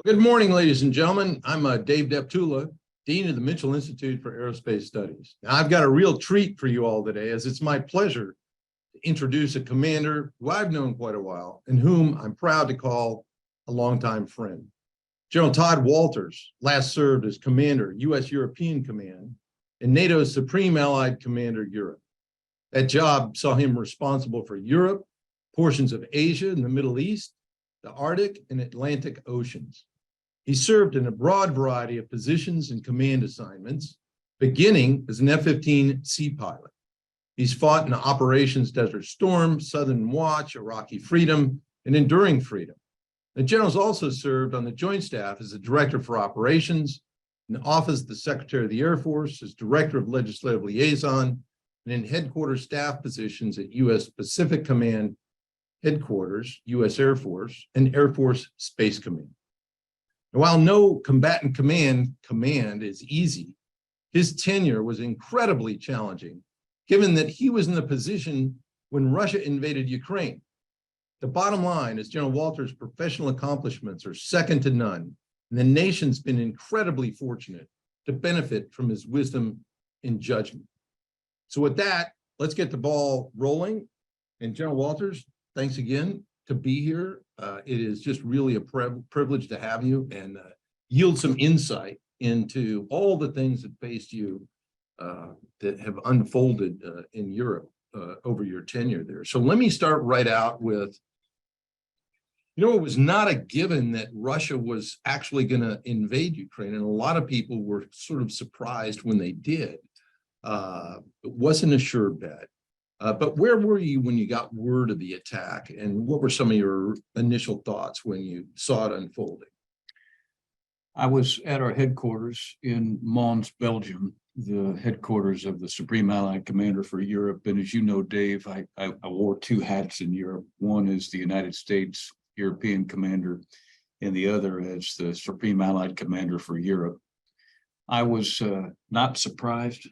Good morning, ladies and gentlemen. I'm Dave Deptula, Dean of the Mitchell Institute for Aerospace Studies. Now, I've got a real treat for you all today, as it's my pleasure to introduce a commander who I've known quite a while and whom I'm proud to call a longtime friend. Gen Tod Wolters last served as Commander, U.S. European Command, and NATO's Supreme Allied Commander, Europe. That job saw him responsible for Europe, portions of Asia and the Middle East, the Arctic and Atlantic Oceans. He served in a broad variety of positions and command assignments, beginning as an F-15C pilot. He's fought in operations Desert Storm, Southern Watch, Iraqi Freedom, and Enduring Freedom. The general's also served on the Joint Staff as the Director for Operations, in the Office of the Secretary of the Air Force, as Director of Legislative Liaison, and in headquarters staff positions at U.S. Pacific Command Headquarters, U.S. Air Force, and Air Force Space Command. While no combatant command is easy, his tenure was incredibly challenging, given that he was in the position when Russia invaded Ukraine. The bottom line is General Wolters' professional accomplishments are second to none, and the nation's been incredibly fortunate to benefit from his wisdom and judgment. So with that, let's get the ball rolling. And General Wolters, thanks again to be here. It is just really a privilege to have you and yield some insight into all the things that faced you that have unfolded in Europe over your tenure there. So let me start right out with, it was not a given that Russia was actually going to invade Ukraine, and a lot of people were sort of surprised when they did. It wasn't a sure bet. But where were you when you got word of the attack, and what were some of your initial thoughts when you saw it unfolding? I was at our headquarters in Mons, Belgium, the headquarters of the Supreme Allied Commander for Europe. And as you know, Dave, I wore two hats in Europe. One is the United States European Commander, and the other as the Supreme Allied Commander for Europe. I was not surprised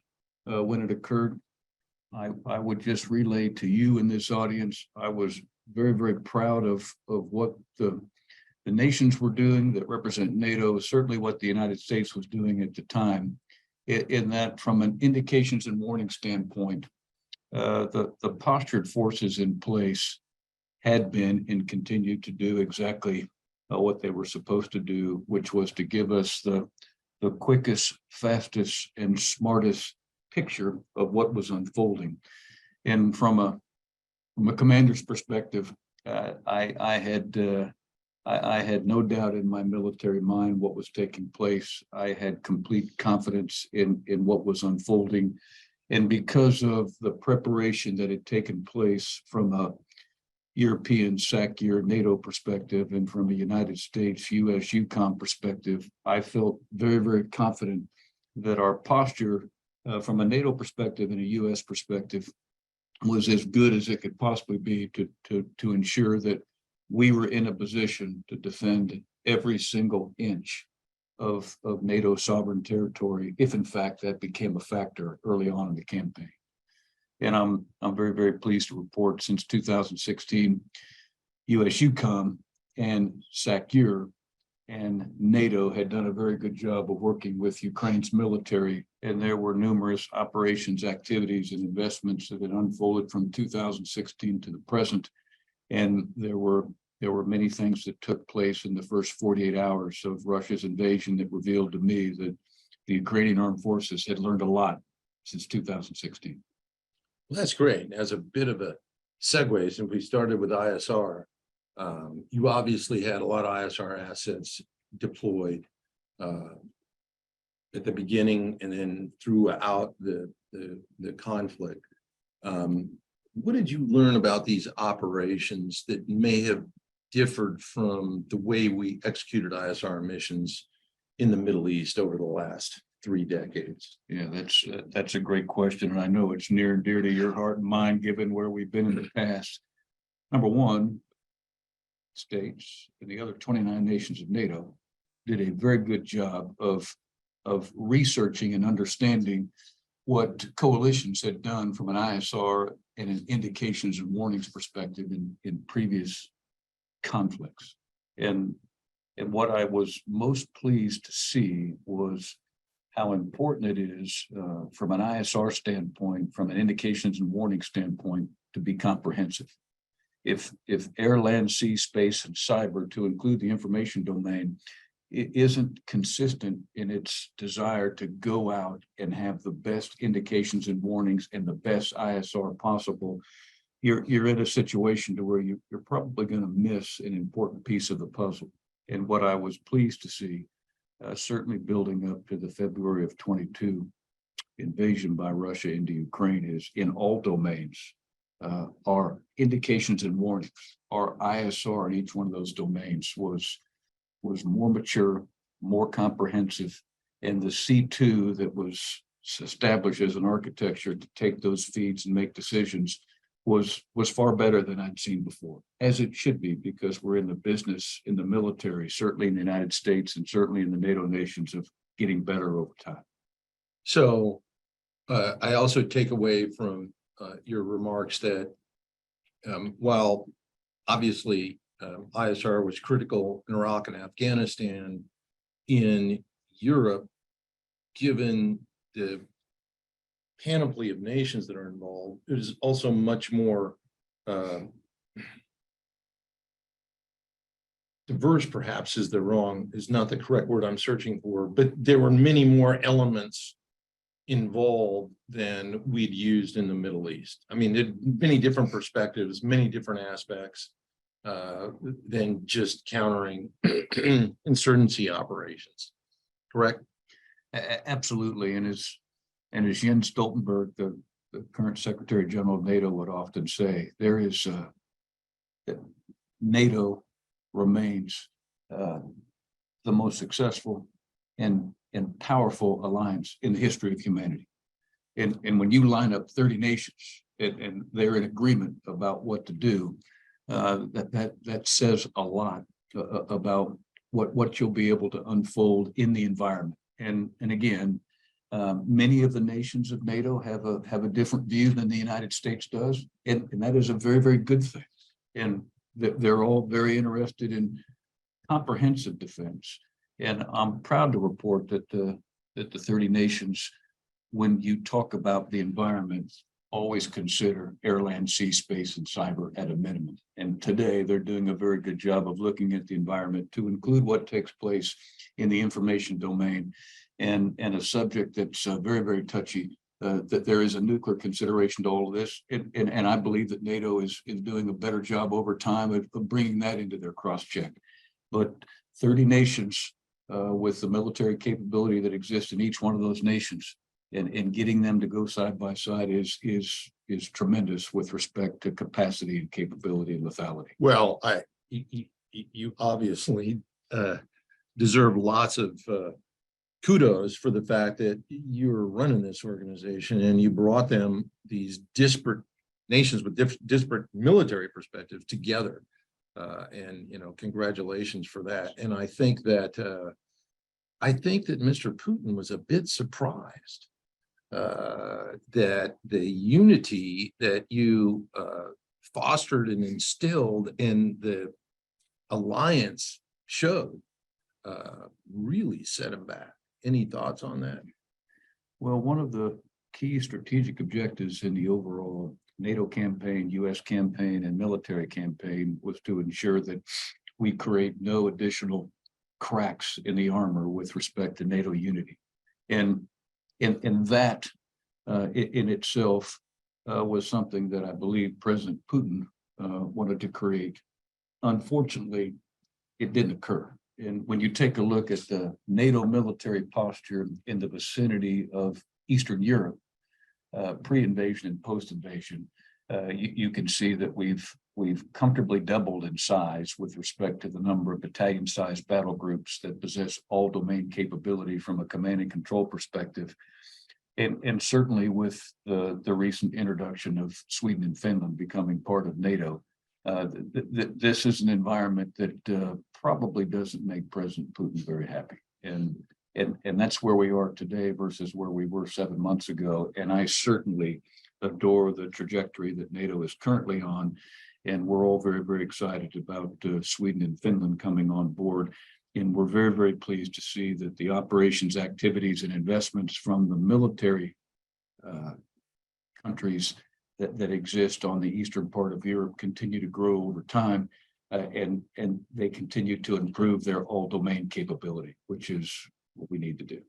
when it occurred. I would just relay to you in this audience, I was very, very proud of what the nations were doing that represent NATO, certainly what the United States was doing at the time, in that from an indications and warning standpoint, the postured forces in place had been and continued to do exactly what they were supposed to do, which was to give us the quickest, fastest, and smartest picture of what was unfolding. And from a commander's perspective, I had no doubt in my military mind what was taking place. I had complete confidence in what was unfolding. And because of the preparation that had taken place from a European SACEUR NATO perspective and from a United States US EUCOM perspective, I felt very, very confident that our posture from a NATO perspective and a U.S. perspective was as good as it could possibly be to ensure that we were in a position to defend every single inch of NATO sovereign territory, if in fact that became a factor early on in the campaign. And I'm very, very pleased to report since 2016, U.S. EUCOM and SACEUR and NATO had done a very good job of working with Ukraine's military, and there were numerous operations, activities, and investments that had unfolded from 2016 to the present. And there were many things that took place in the first 48 hours of Russia's invasion that revealed to me that the Ukrainian armed forces had learned a lot since 2016. Well, that's great. As a bit of a segue, since we started with ISR, you obviously had a lot of ISR assets deployed at the beginning and then throughout the conflict. What did you learn about these operations that may have differed from the way we executed ISR missions in the Middle East over the last 3 decades? Yeah, that's a great question, and I know it's near and dear to your heart and mind, given where we've been in the past. Number one, States and the other 29 nations of NATO did a very good job of researching and understanding what coalitions had done from an ISR and an indications and warnings perspective in previous conflicts. And And what I was most pleased to see was how important it is from an ISR standpoint, from an indications and warning standpoint, to be comprehensive. If air, land, sea, space, and cyber, to include the information domain, it isn't consistent in its desire to go out and have the best indications and warnings and the best ISR possible, you're in a situation to where you're probably going to miss an important piece of the puzzle. And what I was pleased to see, certainly building up to the February of 22 invasion by Russia into Ukraine, is in all domains, our indications and warnings, our ISR in each one of those domains was more mature, more comprehensive, and the C2 that was established as an architecture to take those feeds and make decisions was far better than I'd seen before, as it should be, because we're in the business, in the military, certainly in the United States and certainly in the NATO nations, of getting better over time. So I also take away from your remarks that while obviously ISR was critical in Iraq and Afghanistan, in Europe, given the panoply of nations that are involved, it is also much more diverse, perhaps is not the correct word I'm searching for, but there were many more elements involved than we'd used in the Middle East. I mean, there many different perspectives, many different aspects than just countering insurgency operations. Correct? Absolutely. And as Jens Stoltenberg, the current Secretary General of NATO, would often say, NATO remains the most successful and powerful alliance in the history of humanity. And when you line up 30 nations and they're in agreement about what to do, that says a lot about what you'll be able to unfold in the environment. And again, many of the nations of NATO have a different view than the United States does, and that is a very, very good thing. And they're all very interested in comprehensive defense. And I'm proud to report that the 30 nations, when you talk about the environment, always consider air, land, sea, space, and cyber at a minimum. And today they're doing a very good job of looking at the environment to include what takes place in the information domain, and a subject that's very, very touchy, that there is a nuclear consideration to all of this. And I believe that NATO is doing a better job over time of bringing that into their cross-check. But 30 nations with the military capability that exists in each one of those nations, and getting them to go side by side is tremendous with respect to capacity and capability and lethality. Well, you obviously deserve lots of kudos for the fact that you're running this organization and you brought them, these disparate nations with disparate military perspectives, together. And congratulations for that. And I think that Mr. Putin was a bit surprised that the unity that you fostered and instilled in the alliance showed really set him back. Any thoughts on that? Well, one of the key strategic objectives in the overall NATO campaign, US campaign, and military campaign was to ensure that we create no additional cracks in the armor with respect to NATO unity. And that in itself was something that I believe President Putin wanted to create. Unfortunately, it didn't occur. And when you take a look at the NATO military posture in the vicinity of Eastern Europe, pre-invasion and post-invasion, you can see that we've comfortably doubled in size with respect to the number of battalion-sized battle groups that possess all domain capability from a command and control perspective. And certainly with the recent introduction of Sweden and Finland becoming part of NATO, this is an environment that probably doesn't make President Putin very happy. And that's where we are today versus where we were 7 months ago. And I certainly adore the trajectory that NATO is currently on. And we're all very, very excited about Sweden and Finland coming on board. And we're very, very pleased to see that the operations, activities, and investments from the military countries that exist on the eastern part of Europe continue to grow over time, and they continue to improve their all-domain capability, which is what we need to do.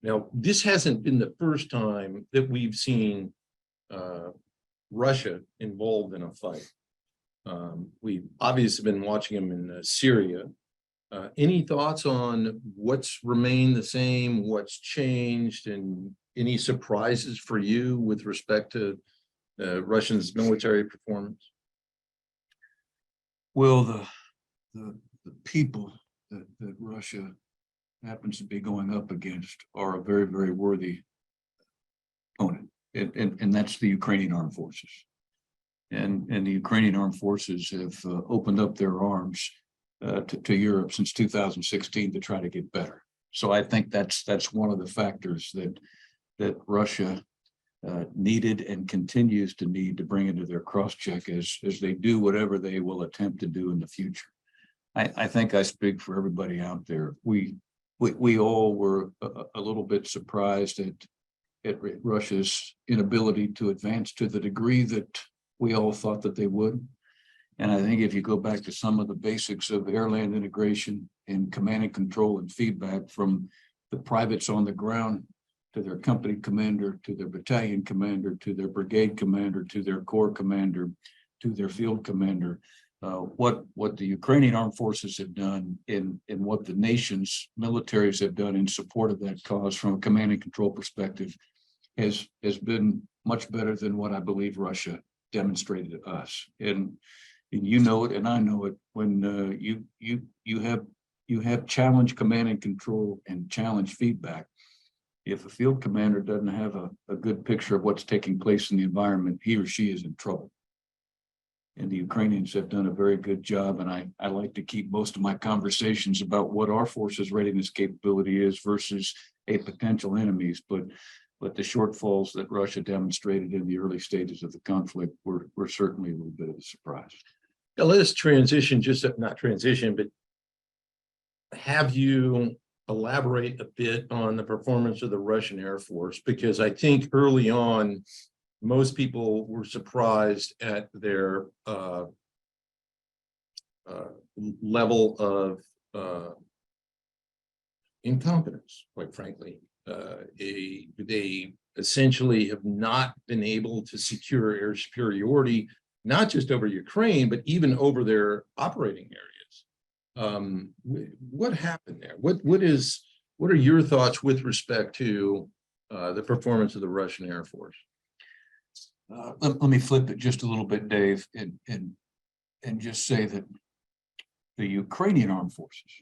Now, this hasn't been the first time that we've seen Russia involved in a fight. We've obviously been watching them in Syria. Any thoughts on what's remained the same, what's changed, and any surprises for you with respect to Russia's military performance? Well, the people that Russia happens to be going up against are a very, very worthy opponent, and that's the Ukrainian armed forces. And the Ukrainian armed forces have opened up their arms to Europe since 2016 to try to get better. So I think that's one of the factors that Russia needed and continues to need to bring into their cross-check as they do whatever they will attempt to do in the future. I think I speak for everybody out there. We all were a little bit surprised at Russia's inability to advance to the degree that we all thought that they would. And I think if you go back to some of the basics of air-land integration and command and control and feedback, from the privates on the ground to their company commander, to their battalion commander, to their brigade commander, to their corps commander, to their field commander, what the Ukrainian armed forces have done and what the nation's militaries have done in support of that cause from a command and control perspective has been much better than what I believe Russia demonstrated to us. And you know it, and I know it, when you have challenge command and control and challenge feedback. If a field commander doesn't have a good picture of what's taking place in the environment, he or she is in trouble. And the Ukrainians have done a very good job, and I like to keep most of my conversations about what our forces' readiness capability is versus a potential enemy's, but the shortfalls that Russia demonstrated in the early stages of the conflict were certainly a little bit of a surprise. Now, let us transition, not transition, but have you elaborate a bit on the performance of the Russian Air Force, because I think early on, most people were surprised at their level of incompetence, quite frankly. They essentially have not been able to secure air superiority, not just over Ukraine, but even over their operating areas. What happened there? What are your thoughts with respect to the performance of the Russian Air Force? Let me flip it just a little bit, Dave, and just say that the Ukrainian armed forces,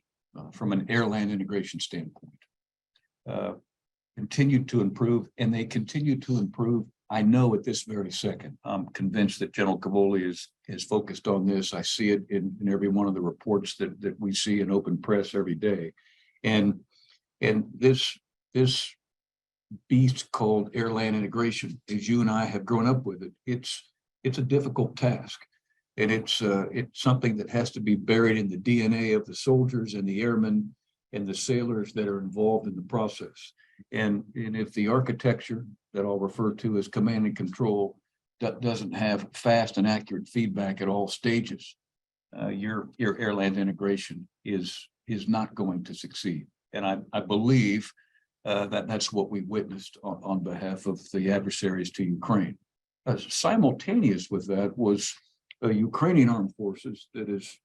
from an air-land integration standpoint, continued to improve, and they continue to improve. I know at this very second, I'm convinced that General Cavoli is focused on this. I see it in every one of the reports that we see in open press every day. And this beast called air-land integration, as you and I have grown up with it, it's a difficult task. And it's something that has to be buried in the DNA of the soldiers and the airmen and the sailors that are involved in the process. And if the architecture that I'll refer to as command and control doesn't have fast and accurate feedback at all stages, your air-land integration is not going to succeed. And I believe that's what we witnessed on behalf of the adversaries to Ukraine. Simultaneous with that was Ukrainian armed forces that is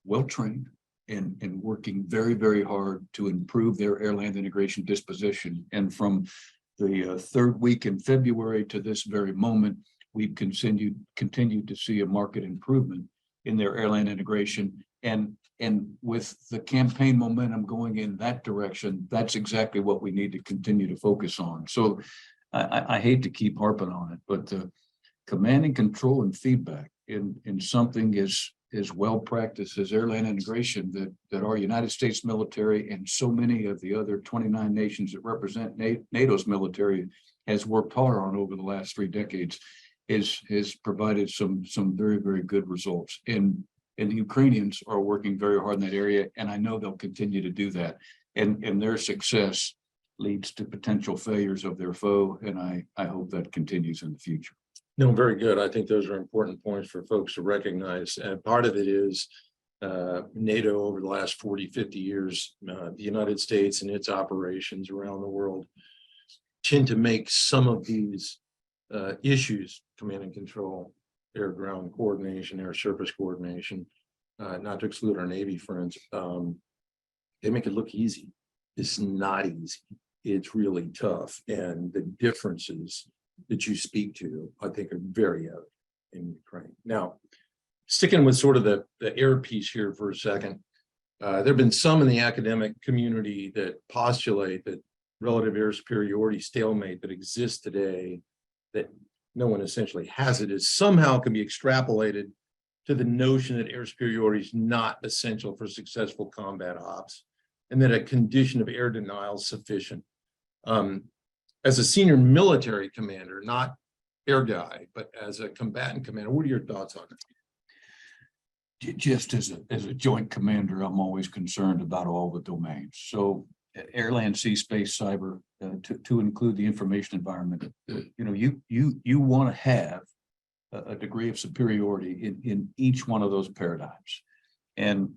well trained and working very, very hard to improve their air-land integration disposition. And from the third week in February to this very moment, we've continued to see a marked improvement in their air-land integration. And with the campaign momentum going in that direction, that's exactly what we need to continue to focus on. So I hate to keep harping on it, but the command and control and feedback in something as well practiced as air-land integration that our United States military and so many of the other 29 nations that represent NATO's military has worked hard on over the last 3 decades has provided some very, very good results. And And the Ukrainians are working very hard in that area, and I know they'll continue to do that. And their success leads to potential failures of their foe, and I hope that continues in the future. No, very good. I think those are important points for folks to recognize. And part of it is NATO over the last 40, 50 years, the United States and its operations around the world tend to make some of these issues, command and control, air ground coordination, air surface coordination, not to exclude our Navy friends, they make it look easy. It's not easy. It's really tough. And the differences that you speak to, I think, are very evident in Ukraine. Now, sticking with sort of the air piece here for a second, there have been some in the academic community that postulate that relative air superiority stalemate that exists today, that no one essentially has it, is somehow can be extrapolated to the notion that air superiority is not essential for successful combat ops, and that a condition of air denial is sufficient. As a senior military commander, not air guy, but as a combatant commander, what are your thoughts on it? Just as a joint commander, I'm always concerned about all the domains. So air, land, sea, space, cyber, to include the information environment. You want to have a degree of superiority in each one of those paradigms. And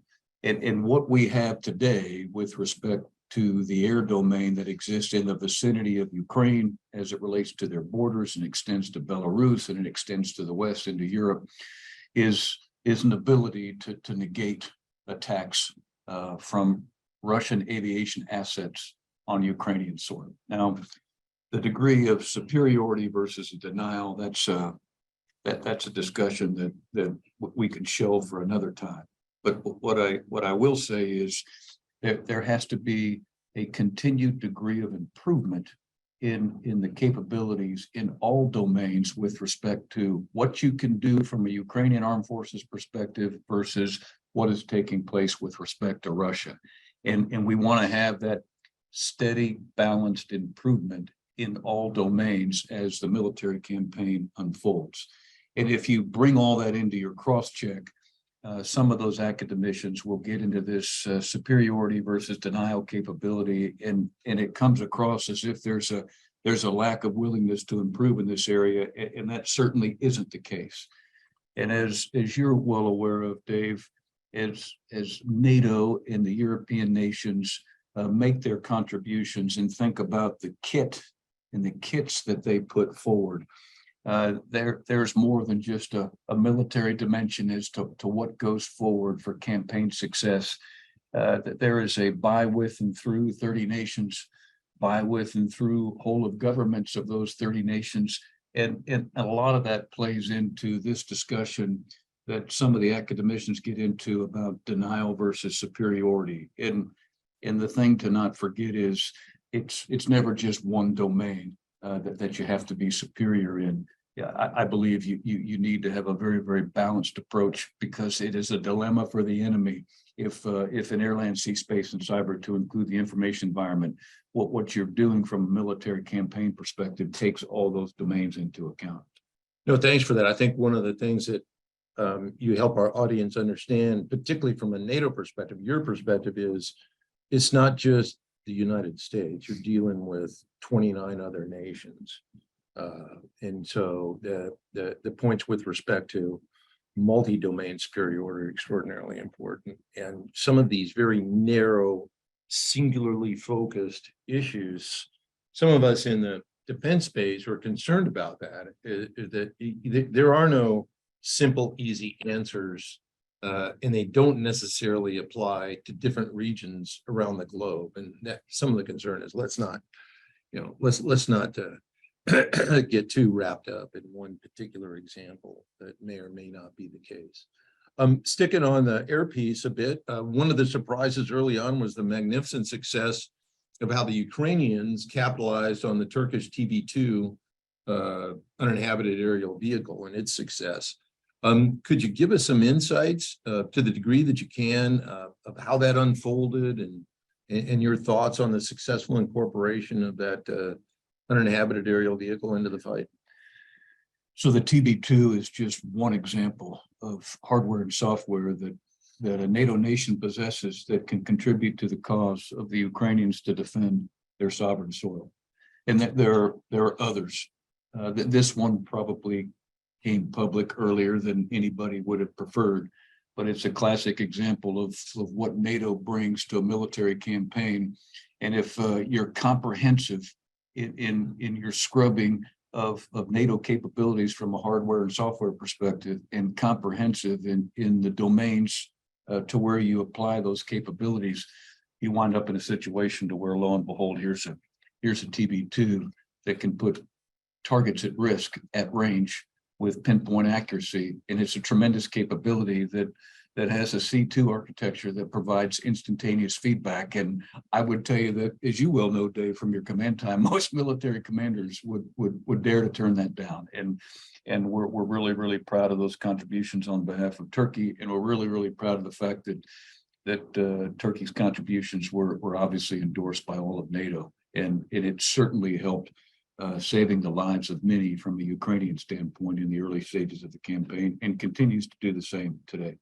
what we have today with respect to the air domain that exists in the vicinity of Ukraine as it relates to their borders and extends to Belarus and it extends to the west into Europe is an ability to negate attacks from Russian aviation assets on Ukrainian soil. Now, the degree of superiority versus a denial, that's a discussion that we can shelve for another time. But what I will say is that there has to be a continued degree of improvement in the capabilities in all domains with respect to what you can do from a Ukrainian armed forces perspective versus what is taking place with respect to Russia. And we want to have that steady, balanced improvement in all domains as the military campaign unfolds. And if you bring all that into your cross-check, some of those academicians will get into this superiority versus denial capability, and it comes across as if there's a lack of willingness to improve in this area, and that certainly isn't the case. And as you're well aware of, Dave, as NATO and the European nations make their contributions and think about the kit and the kits that they put forward, there's more than just a military dimension as to what goes forward for campaign success. That there is a by, with, and through 30 nations, by, with, and through whole of governments of those 30 nations. And a lot of that plays into this discussion that some of the academicians get into about denial versus superiority. And the thing to not forget is it's never just one domain that you have to be superior in. Yeah, I believe you need to have a very, very balanced approach, because it is a dilemma for the enemy if an air, land, sea, space, and cyber, to include the information environment, what you're doing from a military campaign perspective takes all those domains into account. No, thanks for that. I think one of the things that you help our audience understand, particularly from a NATO perspective, your perspective is, it's not just the United States. You're dealing with 29 other nations. And so the points with respect to multi-domain superiority are extraordinarily important. And some of these very narrow, singularly focused issues, some of us in the defense space are concerned about that, that there are no simple, easy answers, and they don't necessarily apply to different regions around the globe. And that some of the concern is let's not get too wrapped up in one particular example that may or may not be the case. Sticking on the air piece a bit, one of the surprises early on was the magnificent success of how the Ukrainians capitalized on the Turkish TB2 uninhabited aerial vehicle and its success. Could you give us some insights to the degree that you can of how that unfolded and your thoughts on the successful incorporation of that uninhabited aerial vehicle into the fight? So the TB2 is just one example of hardware and software that a NATO nation possesses that can contribute to the cause of the Ukrainians to defend their sovereign soil. And that there are others. This one probably came public earlier than anybody would have preferred, but it's a classic example of what NATO brings to a military campaign. And if you're comprehensive in your scrubbing of NATO capabilities from a hardware and software perspective, and comprehensive in the domains to where you apply those capabilities, you wind up in a situation to where, lo and behold, here's a TB2 that can put targets at risk at range with pinpoint accuracy. And it's a tremendous capability that has a C2 architecture that provides instantaneous feedback. And I would tell you that, as you well know, Dave, from your command time, most military commanders would dare to turn that down. And we're really, really proud of those contributions on behalf of Turkey. And we're really, really proud of the fact that Turkey's contributions were obviously endorsed by all of NATO. And it certainly helped saving the lives of many from a Ukrainian standpoint in the early stages of the campaign, and continues to do the same today.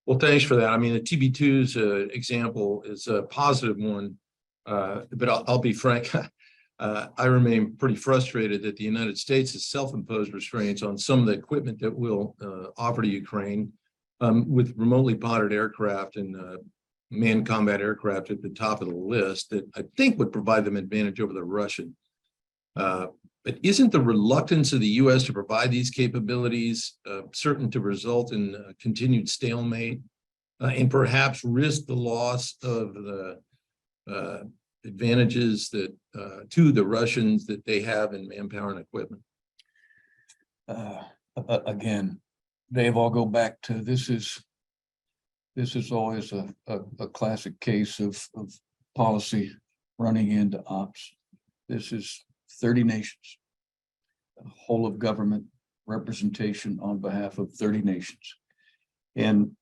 Well, thanks for that. I mean, the TB2's example is a positive one, but I'll be frank. I remain pretty frustrated that the United States has self-imposed restraints on some of the equipment that we'll offer to Ukraine, with remotely piloted aircraft and manned combat aircraft at the top of the list that I think would provide them advantage over the Russian. But isn't the reluctance of the U.S. to provide these capabilities certain to result in continued stalemate and perhaps risk the loss of the advantages that to the Russians that they have in manpower and equipment? Again, Dave, I'll go back to this is always a classic case of policy running into ops. This is 30 nations, a whole of government representation on behalf of 30 nations. And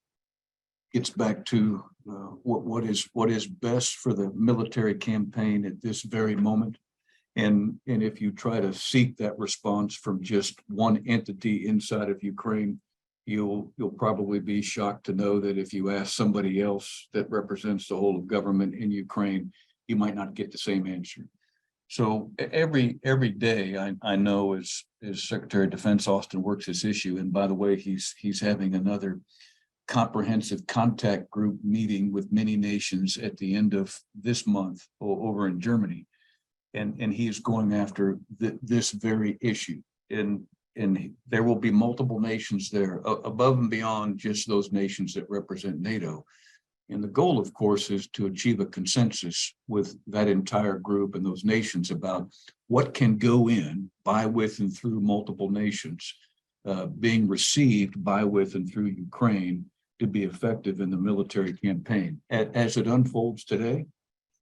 it's back to what is best for the military campaign at this very moment. And if you try to seek that response from just one entity inside of Ukraine, you'll probably be shocked to know that if you ask somebody else that represents the whole of government in Ukraine, you might not get the same answer. So every day I know as Secretary of Defense Austin works this issue, and by the way, he's having another comprehensive contact group meeting with many nations at the end of this month over in Germany, and he is going after this very issue, and there will be multiple nations there above and beyond just those nations that represent NATO. And the goal, of course, is to achieve a consensus with that entire group and those nations about what can go in by, with, and through multiple nations being received by, with, and through Ukraine to be effective in the military campaign. As it unfolds today,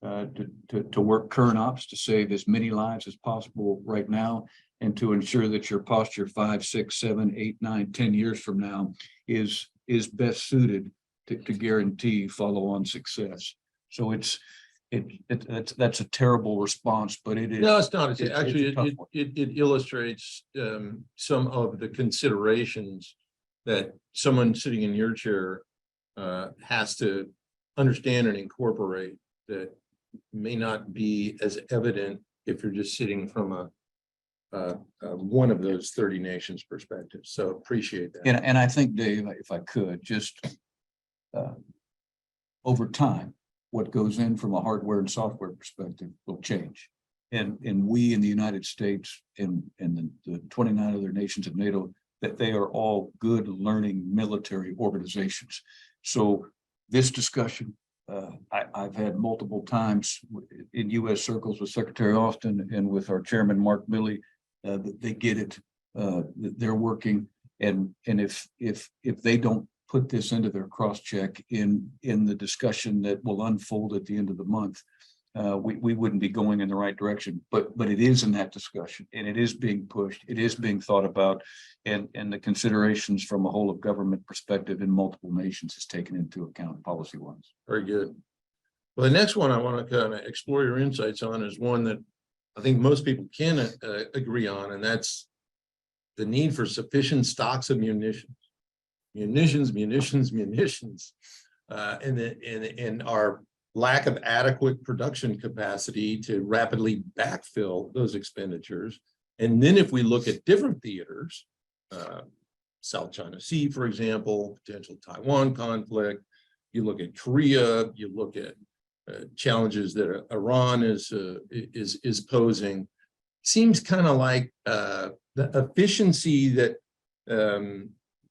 to work current ops to save as many lives as possible right now, and to ensure that your posture 5, 6, 7, 8, 9, 10 years from now is best suited to guarantee follow-on success. So that's a terrible response, but it is. No, it's not. Actually, it illustrates some of the considerations that someone sitting in your chair has to understand and incorporate that may not be as evident if you're just sitting from one of those 30 nations perspective. So appreciate that. And I think, Dave, if I could just over time, what goes in from a hardware and software perspective will change. And we in the United States and the 29 other nations of NATO, that they are all good learning military organizations. So this discussion, I've had multiple times in U.S. circles with Secretary Austin and with our chairman, Mark Milley, they get it, they're working. And if they don't put this into their cross-check in the discussion that will unfold at the end of the month, we wouldn't be going in the right direction. But it is in that discussion, and it is being pushed, it is being thought about, and the considerations from a whole of government perspective in multiple nations is taken into account policy-wise. Very good. Well, the next one I want to kind of explore your insights on is one that I think most people can agree on, and that's the need for sufficient stocks of munitions, and our lack of adequate production capacity to rapidly backfill those expenditures. And then if we look at different theaters, South China Sea, for example, potential Taiwan conflict, you look at Korea, you look at challenges that Iran is posing, seems kind of like the efficiency that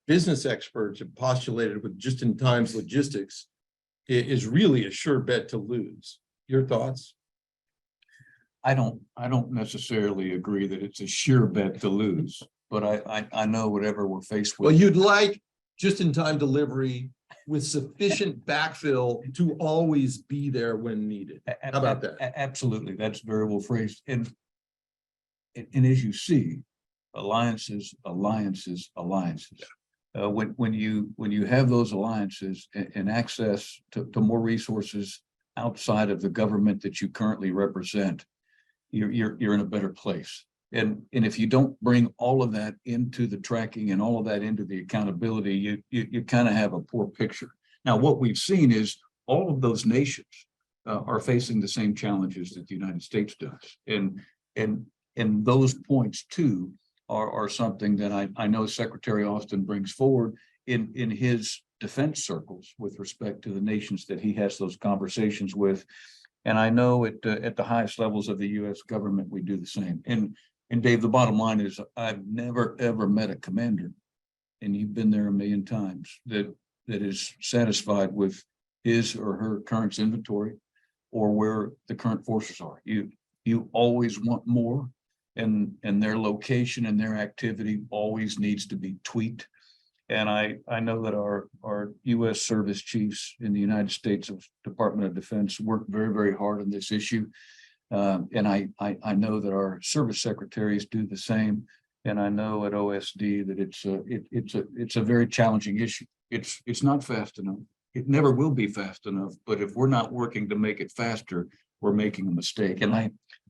business experts have postulated with just-in-time logistics is really a sure bet to lose. Your thoughts? I don't necessarily agree that it's a sure bet to lose, but I know whatever we're faced with. Well, you'd like just-in-time delivery with sufficient backfill to always be there when needed. How about that? Absolutely, that's very well phrased. And as you see, alliances. When you have those alliances and access to more resources outside of the government that you currently represent, you're in a better place. And if you don't bring all of that into the tracking and all of that into the accountability, you kind of have a poor picture. Now, what we've seen is all of those nations are facing the same challenges that the United States does, and those points too are something that I know Secretary Austin brings forward in his defense circles with respect to the nations that he has those conversations with. And I know at the highest levels of the U.S. government, we do the same. And Dave, the bottom line is I've never, ever met a commander, and you've been there a million times, that is satisfied with his or her current inventory or where the current forces are. You always want more, and their location and their activity always needs to be tweaked. And I know that our U.S. service chiefs in the United States of Department of Defense work very, very hard on this issue. And I know that our service secretaries do the same. And I know at OSD that it's a very challenging issue. It's not fast enough. It never will be fast enough. But if we're not working to make it faster, we're making a mistake. And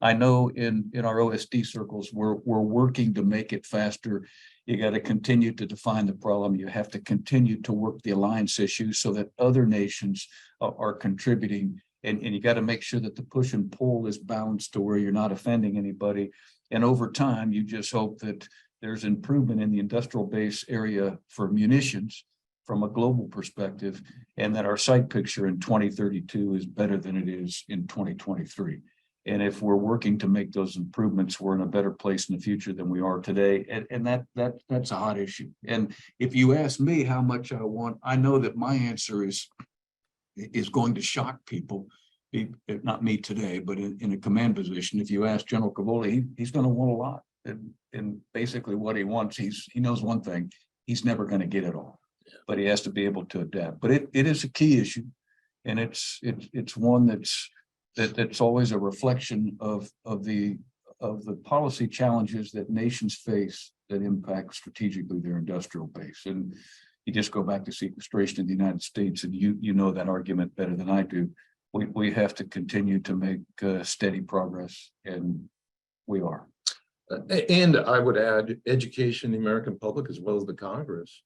I know in our OSD circles, we're working to make it faster. You got to continue to define the problem. You have to continue to work the alliance issues so that other nations are contributing. And you got to make sure that the push and pull is balanced to where you're not offending anybody. And over time, you just hope that there's improvement in the industrial base area for munitions from a global perspective, and that our sight picture in 2032 is better than it is in 2023. And if we're working to make those improvements, we're in a better place in the future than we are today. And that's a hot issue. And if you ask me how much I want, I know that my answer is going to shock people. Not me today, but in a command position. If you ask General Cavoli, he's going to want a lot. And basically what he wants, he knows one thing: he's never going to get it all, but he has to be able to adapt. But it is a key issue, and it's one that's always a reflection of the policy challenges that nations face that impact strategically their industrial base. And you just go back to sequestration in the United States, and you know that argument better than I do. We have to continue to make steady progress, and we are. And I would add education, the American public, as well as the Congress,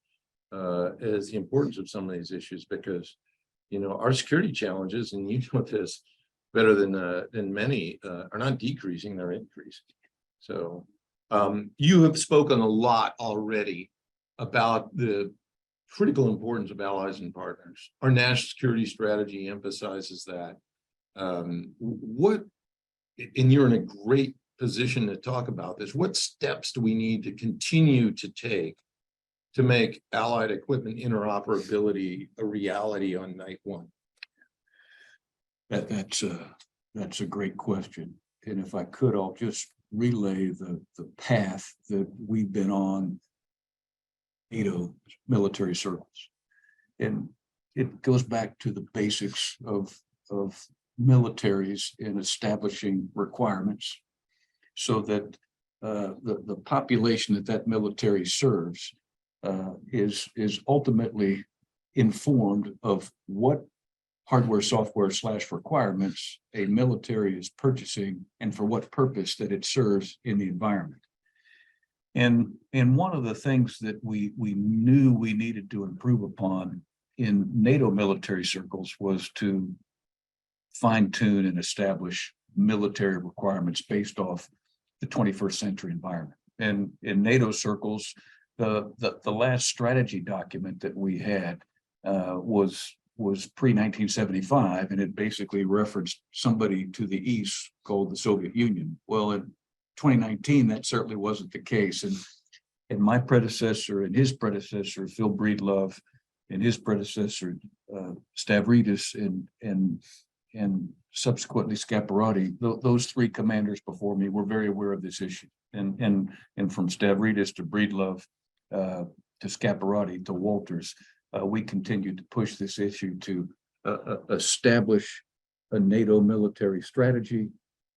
as the importance of some of these issues, because, you know, our security challenges, and you know this better than many, are not decreasing, they're increasing. So you have spoken a lot already about the critical importance of allies and partners. Our national security strategy emphasizes that. And you're in a great position to talk about this. What steps do we need to continue to take to make allied equipment interoperability a reality on night one? That's a great question. And if I could, I'll just relay the path that we've been on, NATO military circles. And it goes back to the basics of militaries in establishing requirements so that the population that military serves is ultimately informed of what hardware, software / requirements a military is purchasing and for what purpose that it serves in the environment. And one of the things that we knew we needed to improve upon in NATO military circles was to fine tune and establish military requirements based off the 21st century environment. And in NATO circles, the last strategy document that we had was pre-1975, and it basically referenced somebody to the east called the Soviet Union. Well, in 2019, that certainly wasn't the case. And my predecessor and his predecessor, Phil Breedlove, and his predecessor, Stavridis, and subsequently Scaparrotti, those three commanders before me were very aware of this issue. And from Stavridis to Breedlove to Scaparrotti to Wolters, we continued to push this issue to establish a NATO military strategy,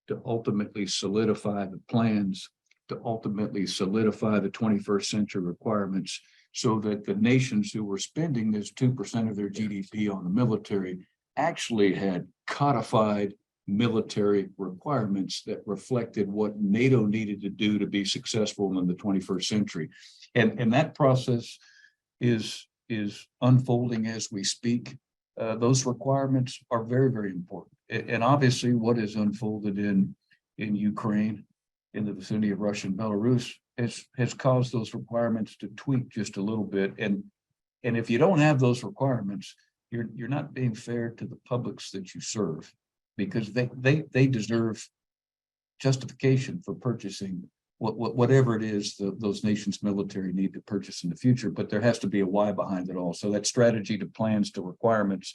to ultimately solidify the plans, to ultimately solidify the 21st century requirements, so that the nations who were spending this 2% of their GDP on the military actually had codified military requirements that reflected what NATO needed to do to be successful in the 21st century. And that process is unfolding as we speak. Those requirements are very, very important. And obviously what is unfolded in Ukraine, in the vicinity of Russia and Belarus, has caused those requirements to tweak just a little bit. And if you don't have those requirements, you're not being fair to the publics that you serve, because they deserve justification for purchasing whatever it is those nations' military need to purchase in the future. But there has to be a why behind it all. So that strategy to plans to requirements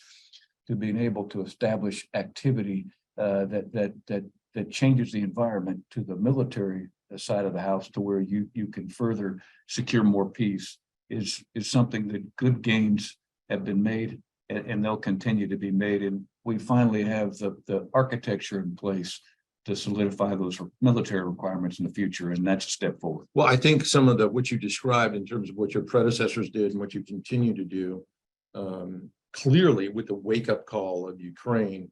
to being able to establish activity that changes the environment to the military side of the house, to where you can further secure more peace, is something that good gains have been made, and they'll continue to be made. And we finally have the architecture in place to solidify those military requirements in the future, and that's a step forward. Well, I think some of what you described in terms of what your predecessors did and what you continue to do, clearly with the wake-up call of Ukraine,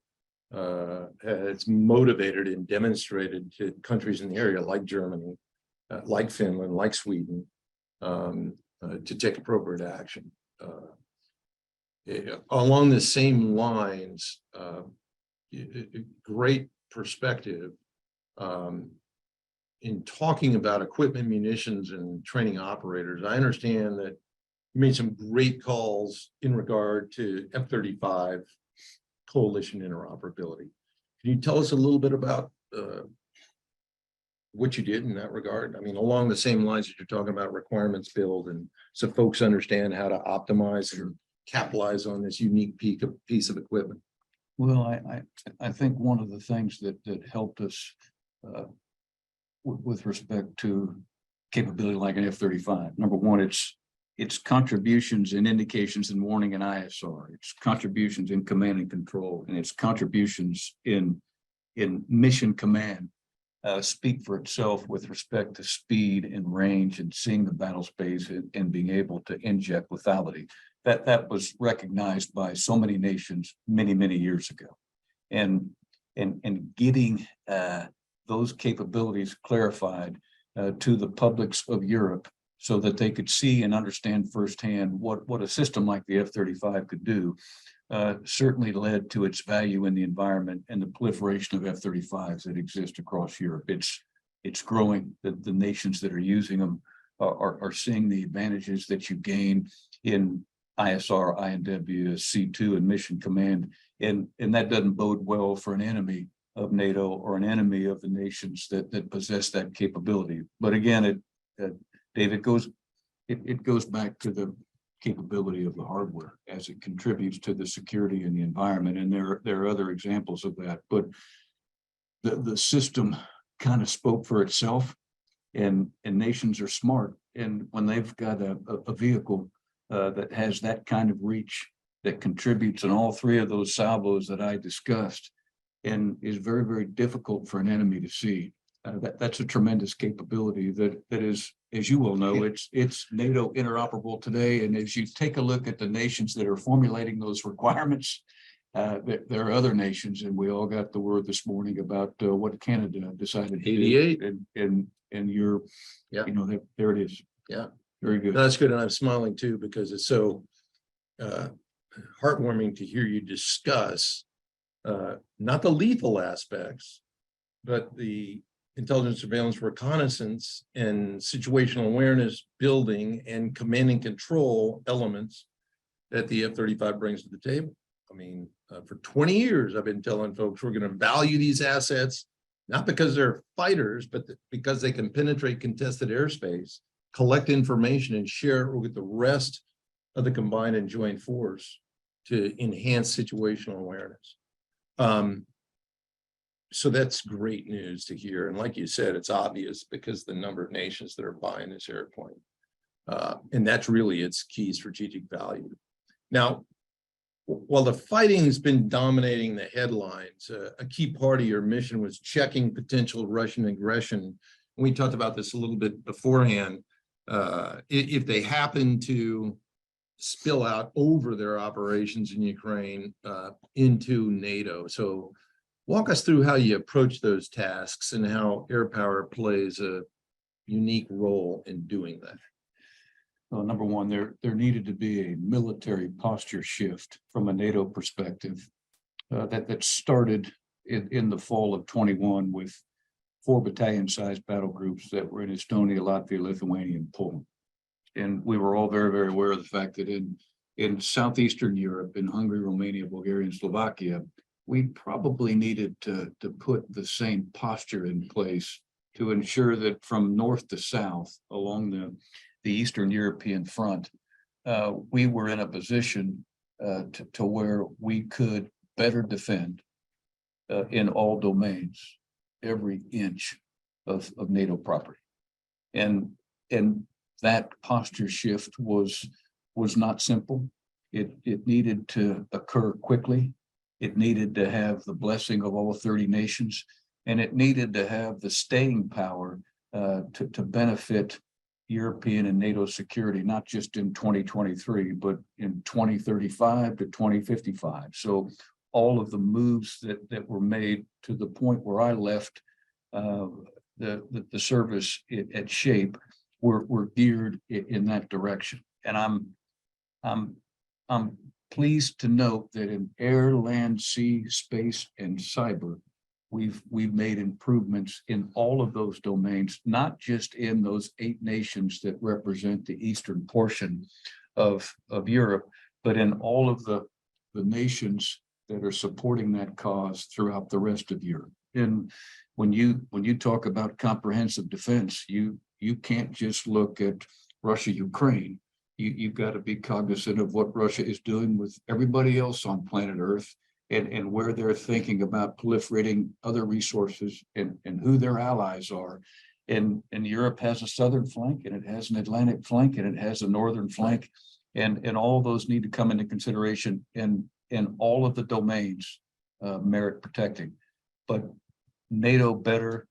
it's motivated and demonstrated to countries in the area like Germany, like Finland, like Sweden, to take appropriate action. Along the same lines, great perspective in talking about equipment, munitions, and training operators. I understand that you made some great calls in regard to F-35 coalition interoperability. Can you tell us a little bit about what you did in that regard? I mean, along the same lines that you're talking about requirements build, and so folks understand how to optimize and capitalize on this unique piece of equipment. Well, I think one of the things that helped us with respect to capability like an F-35, number one, it's contributions and indications in warning and ISR, it's contributions in command and control, and it's contributions in mission command speak for itself with respect to speed and range and seeing the battle space and being able to inject lethality. That was recognized by so many nations many years ago, and getting those capabilities clarified to the publics of Europe, so that they could see and understand firsthand what a system like the F-35 could do, certainly led to its value in the environment and the proliferation of F-35s that exist across Europe. It's growing. The nations that are using them are seeing the advantages that you gain in ISR, INW, C2, and mission command, and that doesn't bode well for an enemy of NATO or an enemy of the nations that possess that capability. But again, Dave, it goes back to the capability of the hardware as it contributes to the security in the environment, and there are other examples of that. But the system kind of spoke for itself, and nations are smart, and when they've got a vehicle that has that kind of reach, that contributes in all three of those salvos that I discussed, and is very difficult for an enemy to see. That's a tremendous capability that is, as you well know, it's NATO interoperable today. And as you take a look at the nations that are formulating those requirements, There are other nations, and we all got the word this morning about what Canada decided to 88. do, and you're, Yeah. you know, there it is. Yeah. Very good. That's good. And I'm smiling too, because it's so heartwarming to hear you discuss not the lethal aspects, but the intelligence, surveillance, reconnaissance, and situational awareness building and command and control elements that the F-35 brings to the table. I mean, for 20 years, I've been telling folks we're going to value these assets, not because they're fighters, but because they can penetrate contested airspace, collect information, and share it with the rest of the combined and joint force to enhance situational awareness. So that's great news to hear. And like you said, it's obvious because the number of nations that are buying this airplane. And that's really its key strategic value. Now, while the fighting has been dominating the headlines, a key part of your mission was checking potential Russian aggression. And we talked about this a little bit beforehand. If they happen to spill out over their operations in Ukraine into NATO. So walk us through how you approach those tasks and how air power plays a unique role in doing that. Well, number one, there needed to be a military posture shift from a NATO perspective that started in the fall of 21 with 4 battalion-sized battle groups that were in Estonia, Latvia, Lithuania, and Poland. And we were all very, very aware of the fact that in Southeastern Europe, in Hungary, Romania, Bulgaria, and Slovakia, we probably needed to put the same posture in place to ensure that from north to south along the Eastern European front, we were in a position to where we could better defend in all domains every inch of NATO property. And that posture shift was not simple. It needed to occur quickly. It needed to have the blessing of all 30 nations, and it needed to have the staying power to benefit European and NATO security, not just in 2023, but in 2035 to 2055. So all of the moves that were made to the point where I left the service at SHAPE were geared in that direction. And I'm pleased to note that in air, land, sea, space, and cyber, we've made improvements in all of those domains, not just in those 8 nations that represent the eastern portion of Europe, but in all of the nations that are supporting that cause throughout the rest of Europe. And when you talk about comprehensive defense, you can't just look at Russia, Ukraine. You've got to be cognizant of what Russia is doing with everybody else on planet Earth, and where they're thinking about proliferating other resources and who their allies are. And Europe has a southern flank, and it has an Atlantic flank, and it has a northern flank, and all those need to come into consideration, and all of the domains merit protecting. But NATO better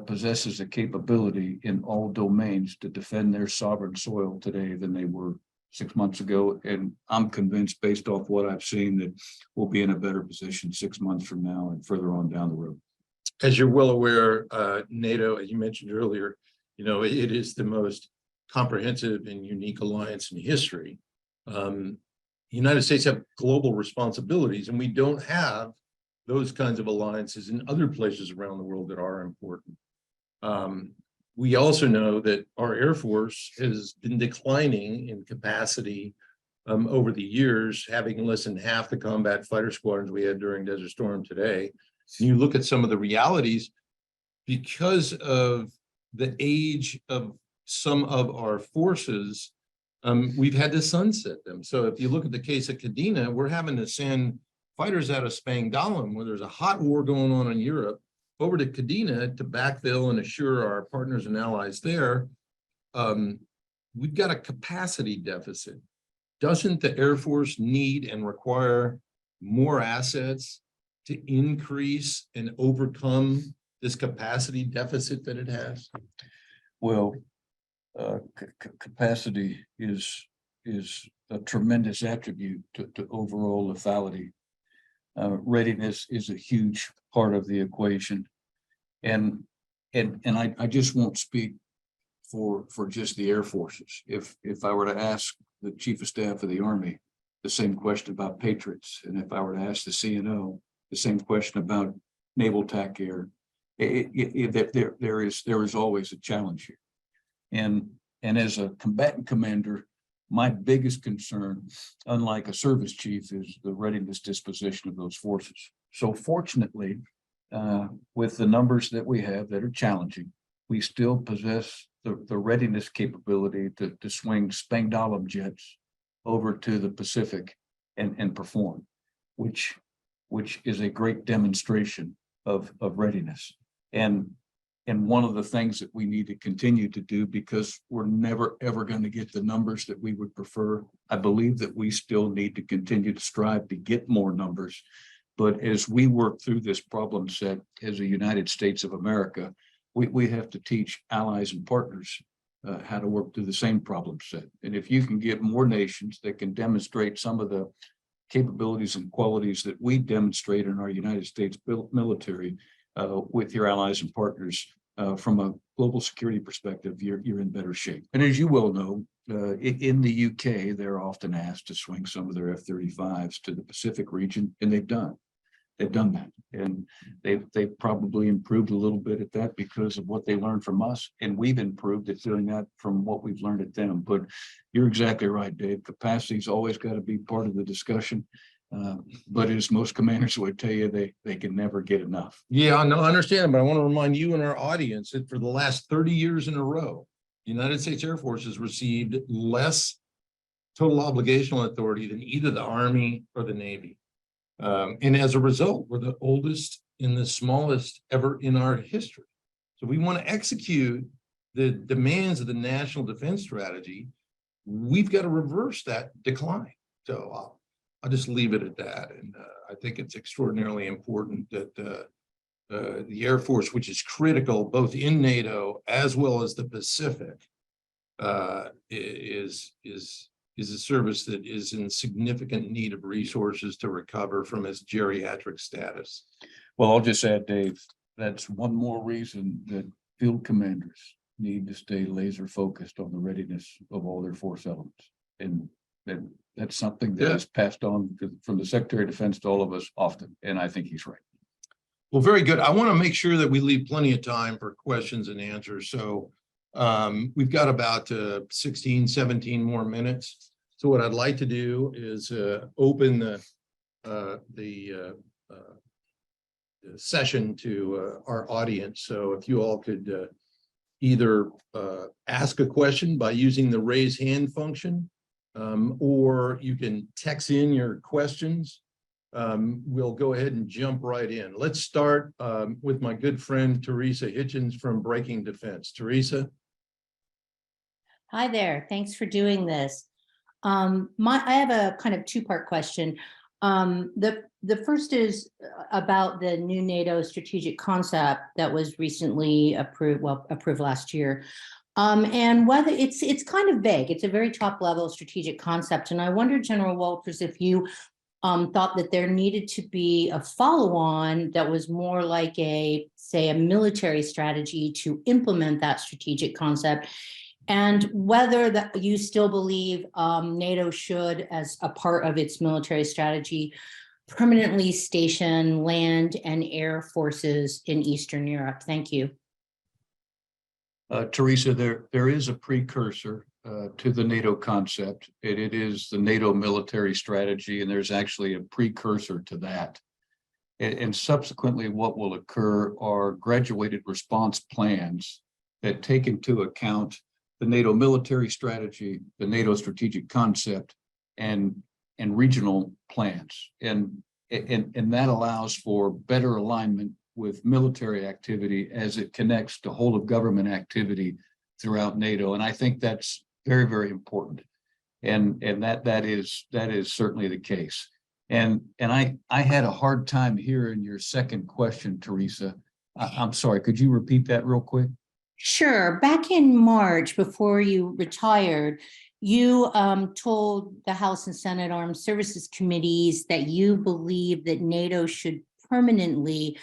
possesses a capability in all domains to defend their sovereign soil today than they were 6 months ago. And I'm convinced, based off what I've seen, that we'll be in a better position 6 months from now and further on down the road. As you're well aware, NATO, as you mentioned earlier, it is the most comprehensive and unique alliance in history. The United States have global responsibilities, and we don't have those kinds of alliances in other places around the world that are important. We also know that our Air Force has been declining in capacity over the years, having less than half the combat fighter squadrons we had during Desert Storm today. And you look at some of the realities because of the age of some of our forces, we've had to sunset them. So if you look at the case of Kadena, we're having to send fighters out of Spangdahlem, where there's a hot war going on in Europe, over to Kadena to backfill and assure our partners and allies there. We've got a capacity deficit. Doesn't the Air Force need and require more assets to increase and overcome this capacity deficit that it has? Well, capacity is a tremendous attribute to overall lethality. readiness is a huge part of the equation. And I just won't speak for just the Air Forces. If I were to ask the Chief of Staff of the Army the same question about Patriots, and if I were to ask the CNO the same question about Naval TAC Air, there is always a challenge here. And as a combatant commander, my biggest concern, unlike a service chief, is the readiness disposition of those forces. So fortunately, with the numbers that we have that are challenging, we still possess the readiness capability to swing Spangdahlem jets over to the Pacific and perform, which is a great demonstration of readiness. And one of the things that we need to continue to do, because we're never, ever going to get the numbers that we would prefer, I believe that we still need to continue to strive to get more numbers. But as we work through this problem set as a United States of America, we have to teach allies and partners how to work through the same problem set. And if you can get more nations that can demonstrate some of the capabilities and qualities that we demonstrate in our United States military with your allies and partners, from a global security perspective, you're in better shape. And as you well know, in the UK, they're often asked to swing some of their F-35s to the Pacific region, and they've done that. And they've probably improved a little bit at that because of what they learned from us. And we've improved at doing that from what we've learned at them. But you're exactly right, Dave. Capacity's always got to be part of the discussion. But as most commanders would tell you, they can never get enough. Yeah, no, I understand, but I want to remind you and our audience that for the last 30 years in a row, the United States Air Force has received less total obligational authority than either the Army or the Navy. And as a result, we're the oldest and the smallest ever in our history. So we want to execute the demands of the National Defense Strategy. We've got to reverse that decline. So I'll just leave it at that. And I think it's extraordinarily important that the Air Force, which is critical both in NATO as well as the Pacific, is a service that is in significant need of resources to recover from its geriatric status. Well, I'll just add, Dave, that's one more reason that field commanders need to stay laser focused on the readiness of all their force elements. And that's something that is passed on from the Secretary of Defense to all of us often. And I think he's right. Well, very good. I want to make sure that we leave plenty of time for questions and answers. So we've got about 16, 17 more minutes. So what I'd like to do is open the session to our audience. So if you all could either ask a question by using the raise hand function, or you can text in your questions. We'll go ahead and jump right in. Let's start with my good friend, Teresa Hitchens from Breaking Defense. Teresa. Hi there. Thanks for doing this. I have a kind of two-part question. The first is about the new NATO strategic concept that was recently approved, approved last year. And whether it's kind of vague. It's a very top level strategic concept. And I wonder, General Wolters, if you thought that there needed to be a follow-on that was more like say a military strategy to implement that strategic concept, and whether that you still believe NATO should, as a part of its military strategy, permanently station land and air forces in Eastern Europe. Thank you. Teresa, there is a precursor to the NATO concept. It is the NATO military strategy, and there's actually a precursor to that. And subsequently, what will occur are graduated response plans that take into account the NATO military strategy, the NATO strategic concept, and regional plans. And that allows for better alignment with military activity as it connects to whole of government activity throughout NATO. And I think that's very, very important. And that is certainly the case. And I had a hard time hearing your second question, Teresa. I'm sorry, could you repeat that real quick? Sure. Back in March, before you retired, you told the House and Senate Armed Services Committees that you believe that NATO should permanently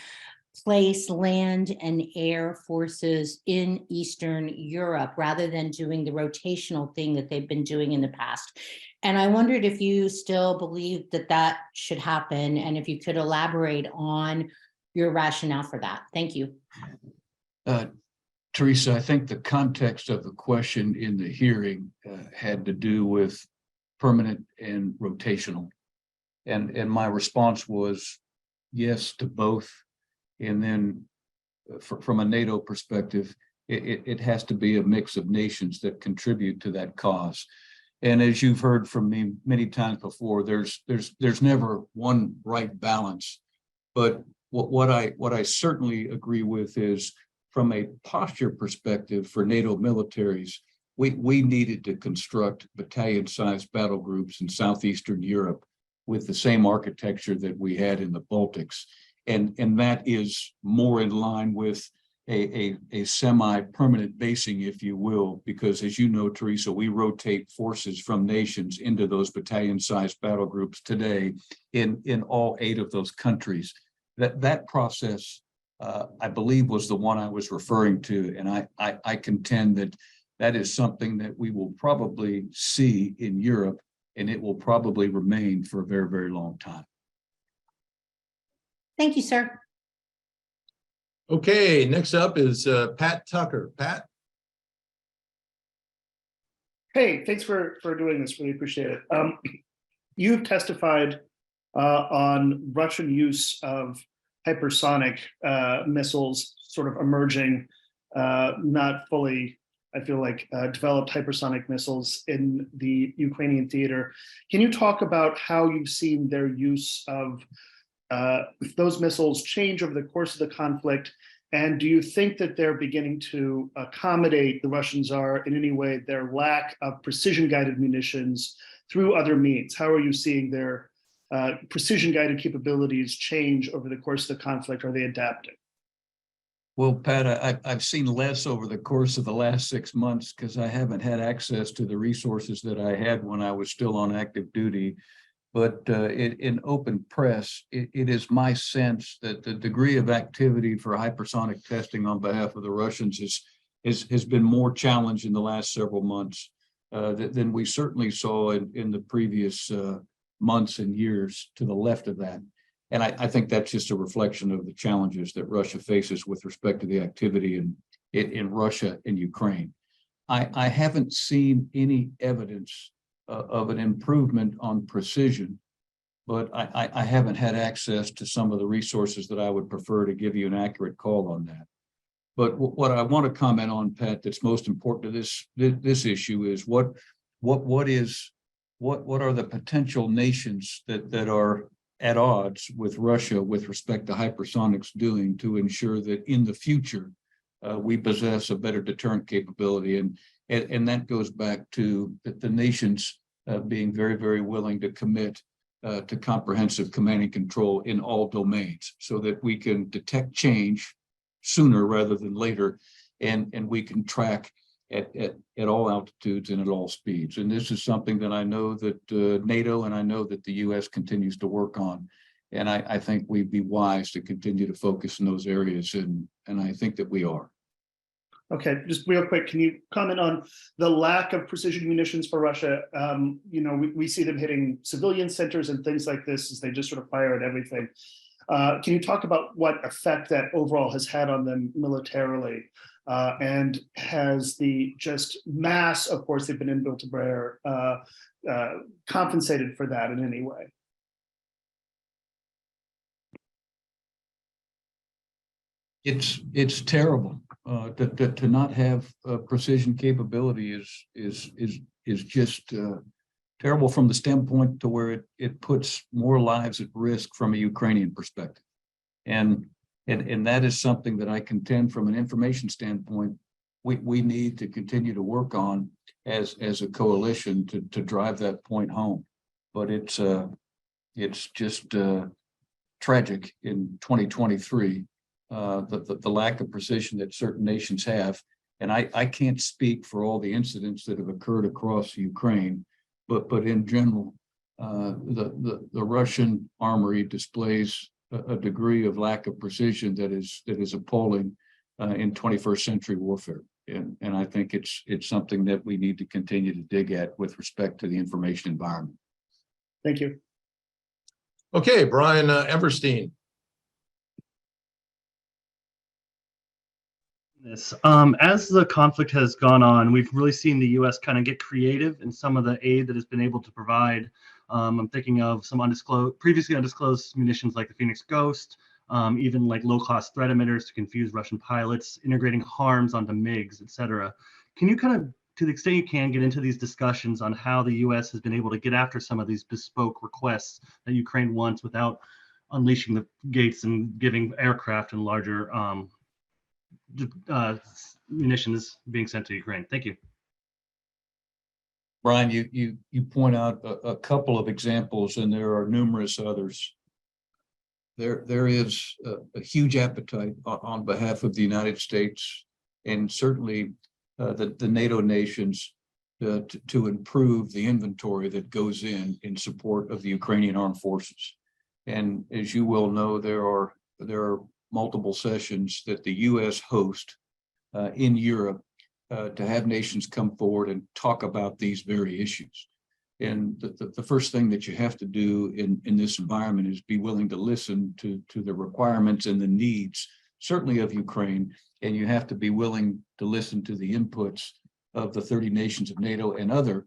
place land and air forces in Eastern Europe rather than doing the rotational thing that they've been doing in the past. And I wondered if you still believe that that should happen and if you could elaborate on your rationale for that. Thank you. Teresa, I think the context of the question in the hearing had to do with permanent and rotational. And my response was yes to both. And then from a NATO perspective, it has to be a mix of nations that contribute to that cause. And as you've heard from me many times before, there's never one right balance. But what I certainly agree with is, from a posture perspective for NATO militaries, we needed to construct battalion-sized battle groups in Southeastern Europe with the same architecture that we had in the Baltics. And that is more in line with a semi-permanent basing, if you will, because as you know, Teresa, we rotate forces from nations into those battalion-sized battle groups today in all 8 of those countries. That process, I believe, was the one I was referring to, and I contend that is something that we will probably see in Europe, and it will probably remain for a very, very long time. Thank you, sir. Okay, next up is Pat Tucker. Pat? Hey, thanks for doing this. Really appreciate it. You've testified on Russian use of hypersonic missiles sort of emerging, not fully, I feel like, developed hypersonic missiles in the Ukrainian theater. Can you talk about how you've seen their use of those missiles change over the course of the conflict? And do you think that they're beginning to accommodate the Russians are in any way their lack of precision-guided munitions through other means? How are you seeing their precision-guided capabilities change over the course of the conflict? Are they adapting? Well, Pat, I've seen less over the course of the last 6 months because I haven't had access to the resources that I had when I was still on active duty. But in open press, it is my sense that the degree of activity for hypersonic testing on behalf of the Russians has been more challenged in the last several months than we certainly saw in the previous months and years to the left of that. And I think that's just a reflection of the challenges that Russia faces with respect to the activity in Russia and Ukraine. I haven't seen any evidence of an improvement on precision, but I haven't had access to some of the resources that I would prefer to give you an accurate call on that. But what I want to comment on, Pat, that's most important to this issue is what are the potential nations that are at odds with Russia with respect to hypersonics doing to ensure that in the future we possess a better deterrent capability. And that goes back to the nations being very, very willing to commit to comprehensive command and control in all domains so that we can detect change sooner rather than later, and we can track at all altitudes and at all speeds. And this is something that I know that NATO and I know that the US continues to work on. And I think we'd be wise to continue to focus in those areas, and I think that we are. Okay, just real quick, can you comment on the lack of precision munitions for Russia? You know, we see them hitting civilian centers and things like this as they just sort of fire at everything. Can you talk about what effect that overall has had on them militarily? And has the just mass, of course, they've been inbuilt to bear, compensated for that in any way? It's terrible. To not have precision capability is just terrible from the standpoint to where it puts more lives at risk from a Ukrainian perspective. And that is something that I contend from an information standpoint, we need to continue to work on as a coalition to drive that point home. But it's just tragic in 2023, the lack of precision that certain nations have. And I can't speak for all the incidents that have occurred across Ukraine, but in general, the Russian armory displays a degree of lack of precision that is appalling in 21st century warfare. And I think it's something that we need to continue to dig at with respect to the information environment. Thank you. Okay, Brian Everstein. As the conflict has gone on, we've really seen the U.S. kind of get creative in some of the aid that it's been able to provide. I'm thinking of some previously undisclosed munitions like the Phoenix Ghost, even like low-cost threat emitters to confuse Russian pilots, integrating harms onto MiGs, etc. Can you kind of, to the extent you can, get into these discussions on how the U.S. has been able to get after some of these bespoke requests that Ukraine wants without unleashing the gates and giving aircraft and larger munitions being sent to Ukraine? Thank you. Brian, you point out a couple of examples, and there are numerous others. There is a huge appetite on behalf of the United States and certainly the NATO nations to improve the inventory that goes in support of the Ukrainian armed forces. And as you well know, there are multiple sessions that the U.S. host in Europe to have nations come forward and talk about these very issues. And the first thing that you have to do in this environment is be willing to listen to the requirements and the needs, certainly of Ukraine, and you have to be willing to listen to the inputs of the 30 nations of NATO and other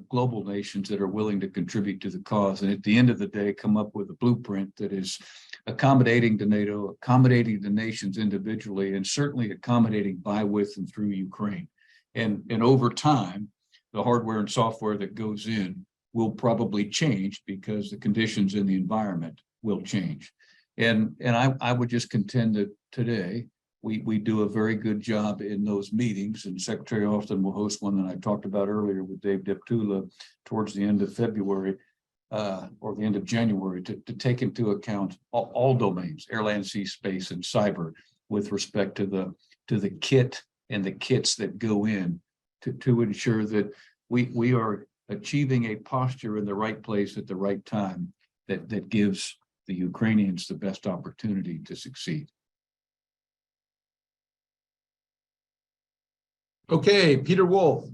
global nations that are willing to contribute to the cause. And at the end of the day, come up with a blueprint that is accommodating to NATO, accommodating the nations individually, and certainly accommodating by, with, and through Ukraine. And over time, the hardware and software that goes in will probably change because the conditions in the environment will change. And I would just contend that today we do a very good job in those meetings, and Secretary Austin will host one that I talked about earlier with Dave Deptula towards the end of February or the end of January to take into account all domains, air, land, sea, space, and cyber, with respect to the kit and the kits that go in to ensure that we are achieving a posture in the right place at the right time that gives the Ukrainians the best opportunity to succeed. Okay, Peter Wolf.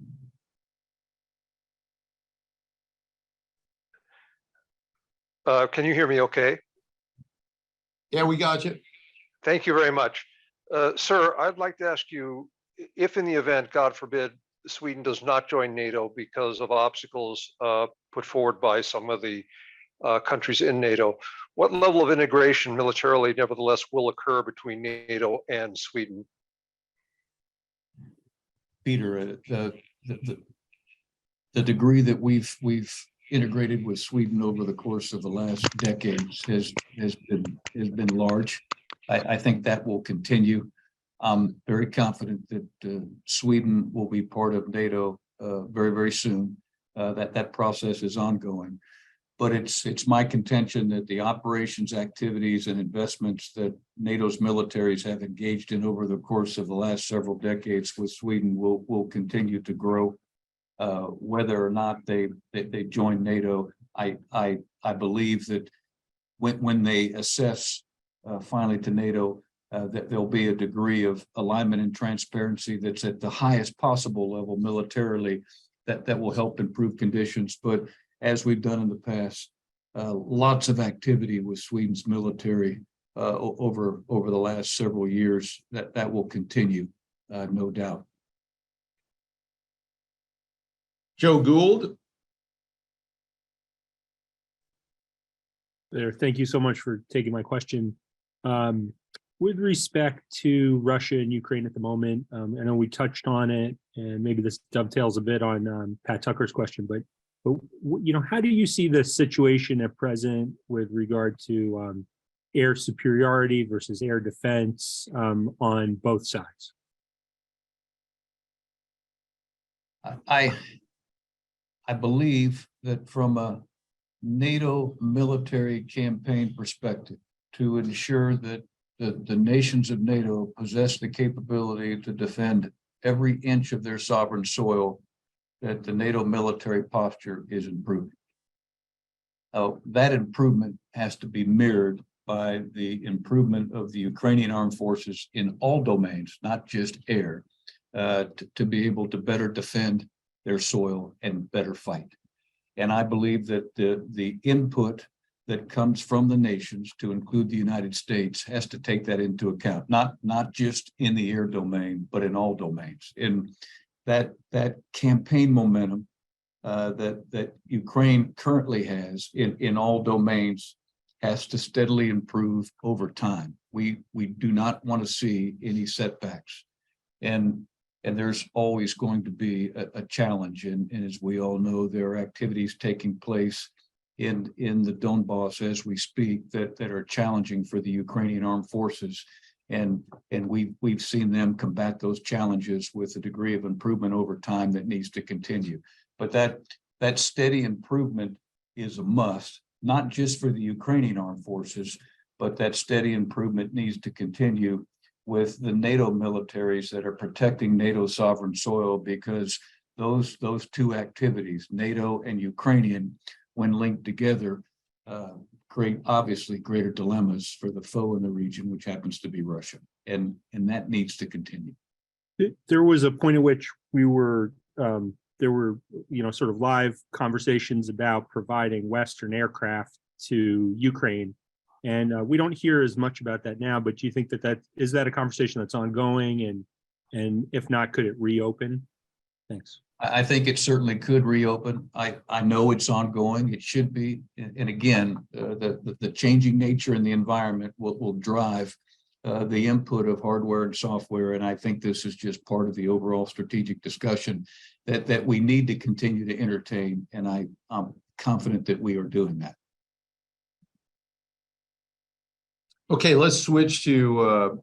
Can you hear me okay? Yeah, we got you. Thank you very much. Sir, I'd like to ask you, if in the event, God forbid, Sweden does not join NATO because of obstacles put forward by some of the countries in NATO, what level of integration militarily nevertheless will occur between NATO and Sweden? Peter, the degree that we've integrated with Sweden over the course of the last decades has been large. I think that will continue. I'm very confident that Sweden will be part of NATO very, very soon. That process is ongoing. But it's my contention that the operations, activities, and investments that NATO's militaries have engaged in over the course of the last several decades with Sweden will continue to grow. Whether or not they join NATO, I believe that when they assess finally to NATO, that there'll be a degree of alignment and transparency that's at the highest possible level militarily that will help improve conditions. But as we've done in the past, lots of activity with Sweden's military over the last several years that will continue, no doubt. Joe Gould. There, thank you so much for taking my question. With respect to Russia and Ukraine at the moment, I know we touched on it, and maybe this dovetails a bit on Pat Tucker's question, but you know, how do you see the situation at present with regard to air superiority versus air defense on both sides? I believe that from a NATO military campaign perspective, to ensure that the nations of NATO possess the capability to defend every inch of their sovereign soil, that the NATO military posture is improving. That improvement has to be mirrored by the improvement of the Ukrainian armed forces in all domains, not just air, to be able to better defend their soil and better fight. And I believe that the input that comes from the nations, to include the United States, has to take that into account, not just in the air domain, but in all domains. And that campaign momentum that Ukraine currently has in all domains has to steadily improve over time. We do not want to see any setbacks, and there's always going to be a challenge. And as we all know, there are activities taking place in the Donbass as we speak that are challenging for the Ukrainian armed forces. And we've seen them combat those challenges with a degree of improvement over time that needs to continue. But that steady improvement is a must, not just for the Ukrainian armed forces, but that steady improvement needs to continue with the NATO militaries that are protecting NATO sovereign soil, because those two activities, NATO and Ukrainian, when linked together, create obviously greater dilemmas for the foe in the region, which happens to be Russia, and that needs to continue. There was a point at which we were there were, sort of live conversations about providing Western aircraft to Ukraine. And we don't hear as much about that now, but do you think that is that a conversation that's ongoing? And if not, could it reopen? Thanks. I think it certainly could reopen. I know it's ongoing. It should be. And again, the changing nature in the environment will drive the input of hardware and software. And I think this is just part of the overall strategic discussion that we need to continue to entertain. And I'm confident that we are doing that. Okay, let's switch to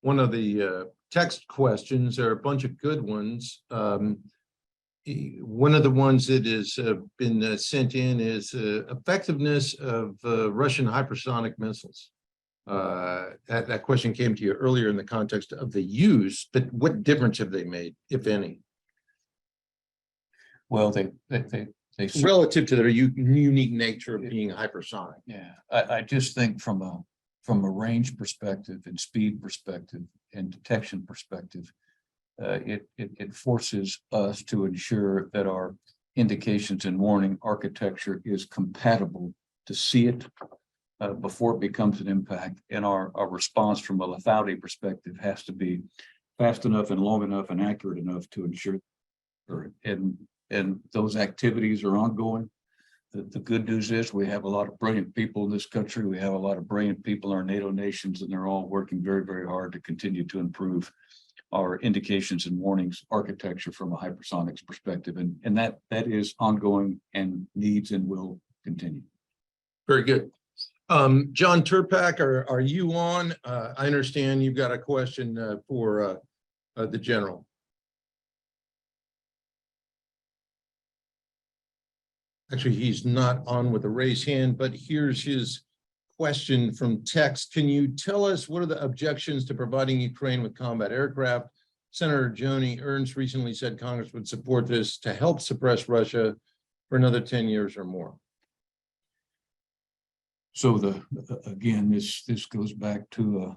one of the text questions. There are a bunch of good ones. One of the ones that has been sent in is effectiveness of Russian hypersonic missiles. That question came to you earlier in the context of the use, but what difference have they made, if any? Well, they relative to their unique nature of being hypersonic. Yeah, I just think from a range perspective and speed perspective and detection perspective, it forces us to ensure that our indications and warning architecture is compatible to see it before it becomes an impact. And our response from a lethality perspective has to be fast enough and long enough and accurate enough to ensure. And those activities are ongoing. The good news is we have a lot of brilliant people in this country. We have a lot of brilliant people in our NATO nations, and they're all working very, very hard to continue to improve our indications and warnings architecture from a hypersonics perspective. And that is ongoing and needs and will continue. Very good. John Turpak, are you on? I understand you've got a question for the general. Actually, he's not on with a raised hand, but here's his question from text. Can you tell us what are the objections to providing Ukraine with combat aircraft? Senator Joni Ernst recently said Congress would support this to help suppress Russia for another 10 years or more. So again, this goes back to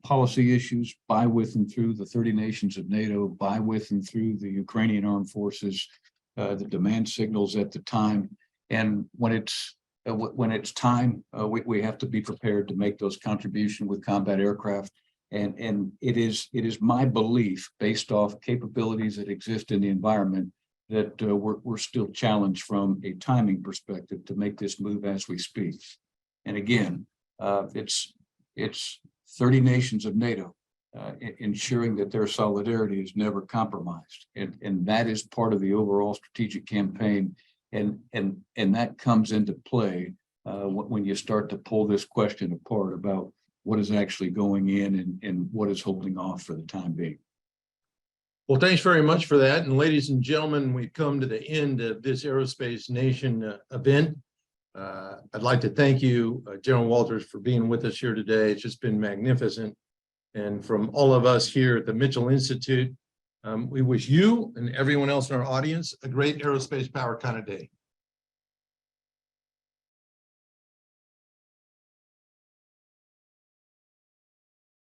policy issues by, with, and through the 30 nations of NATO, by, with, and through the Ukrainian armed forces, the demand signals at the time. And when it's time, we have to be prepared to make those contributions with combat aircraft. And it is my belief, based off capabilities that exist in the environment, that we're still challenged from a timing perspective to make this move as we speak. And again, it's 30 nations of NATO ensuring that their solidarity is never compromised, and that is part of the overall strategic campaign. And that comes into play when you start to pull this question apart about what is actually going in and what is holding off for the time being. Well, thanks very much for that. And ladies and gentlemen, we've come to the end of this Aerospace Nation event. I'd like to thank you, General Wolters, for being with us here today. It's just been magnificent. And from all of us here at the Mitchell Institute, We wish you and everyone else in our audience a great aerospace power kind of day.